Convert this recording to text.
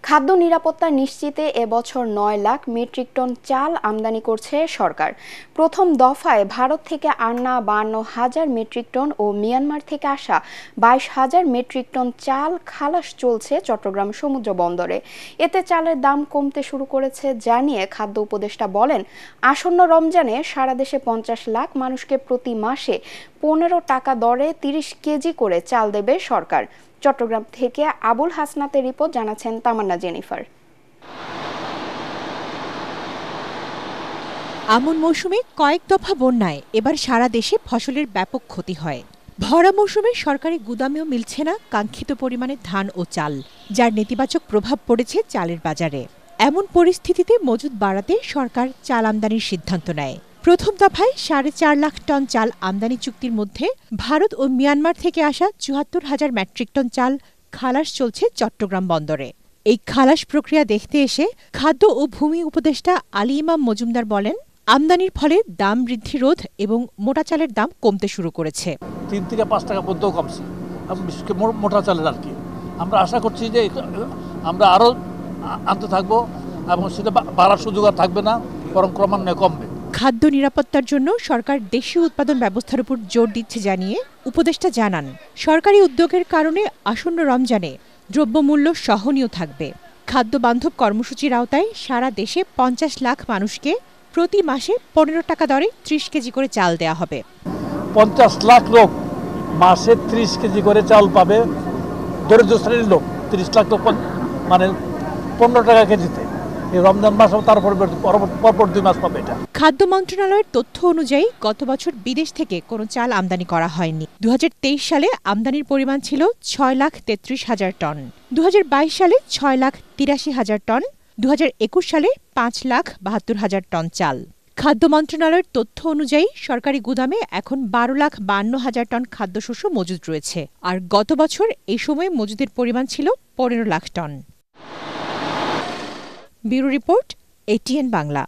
খাদ্য নিরাপত্তা নিশ্চিতে এবছর ৯ লাখ মেট্রিক টন চাল আমদানি করছে সরকার। প্রথম দফায় ভারত থেকে আনা ৫২,০০০ মেট্রিক টন ও মিয়ানমার থেকে আসা ২২,০০০ মেট্রিক টন চাল খালাস চলছে চট্টগ্রাম সমুদ্র বন্দরে। এতে চালের দাম কমতে শুরু করেছে জানিয়ে খাদ্য উপদেষ্টা বলেন, আসন্ন রমজানে সারা দেশে ৫০ লাখ মানুষকে প্রতি মাসে ১৫ টাকা দরে ৩০ কেজি করে চাল দেবে সরকার। চট্টগ্রাম থেকে আবুল হাসনাতের রিপোর্ট, জানাচ্ছেন তামান্না জেনিফার। আমন মৌসুমে কয়েক দফা বন্যায় এবার সারা দেশে ফসলের ব্যাপক ক্ষতি হয়। ভরা মৌসুমে সরকারি গুদামেও মিলছে না কাঙ্ক্ষিত পরিমাণে ধান ও চাল, যার নেতিবাচক প্রভাব পড়েছে চালের বাজারে। এমন পরিস্থিতিতে মজুদ বাড়াতে সরকার চাল আমদানির সিদ্ধান্ত নেয়। প্রথম দফায় ৪.৫ লাখ টন চাল আমদানি চুক্তির মধ্যে ভারত ও মিয়ানমার থেকে আসা ৭৪,০০০ মেট্রিক টন চাল খালাস চলছে চট্টগ্রাম বন্দরে। এই খালাস প্রক্রিয়া দেখতে এসে খাদ্য ও ভূমি উপদেষ্টা আলী ইমাম মজুমদার বলেন, আমদানির ফলে দাম বৃদ্ধি রোধ এবং মোটা চালের দাম কমতে শুরু করেছে। ৩ থেকে ৫ টাকা পর্যন্ত কমছে, বিশেষ করে মোটা চালের আর কি। আমরা আশা করছি যে আমরা আরও আনতে থাকবো এবং সেটা বাড়ার সুযোগ আর থাকবে না, বরং ক্রমান্বয়ে কমবে। খাদ্য নিরাপত্তার জন্য সরকার দেশীয় উৎপাদন ব্যবস্থার উপর জোর দিচ্ছে জানিয়ে উপদেষ্টা জানান, সরকারি উদ্যোগের কারণে আসন্ন রমজানে দ্রব্যমূল্য সহনীয় থাকবে। খাদ্য বান্ধব কর্মসূচির আওতায় সারা দেশে ৫০ লাখ মানুষকে প্রতি মাসে ১৫ টাকা দরে ৩০ কেজি করে চাল দেওয়া হবে। ৫০ লাখ লোক মাসে ৩০ কেজি করে চাল পাবে। দরিদ্র শ্রেণীর লোক ৩০ লাখ লোক মানে ১৫ টাকা কেজিতে। এই রমজান মাস তারপর পরপর ২ মাস পাবে এটা। খাদ্য মন্ত্রণালয়ের তথ্য অনুযায়ী গত বছর বিদেশ থেকে কোনো চাল আমদানি করা হয়নি। ২০২৩ সালে আমদানির পরিমাণ ছিল ৬,৩৩,০০০ টন, ২০২২ সালে ৬,৮৩,০০০ টন, ২০২১ সালে ৫,৭২,০০০ টন চাল। খাদ্য মন্ত্রণালয়ের তথ্য অনুযায়ী সরকারি গুদামে এখন ১২,৫২,০০০ টন খাদ্যশস্য মজুদ রয়েছে, আর গত বছর এই সময়ে মজুদের পরিমাণ ছিল ১৫ লাখ টন। Bureau report, ATN Bangla.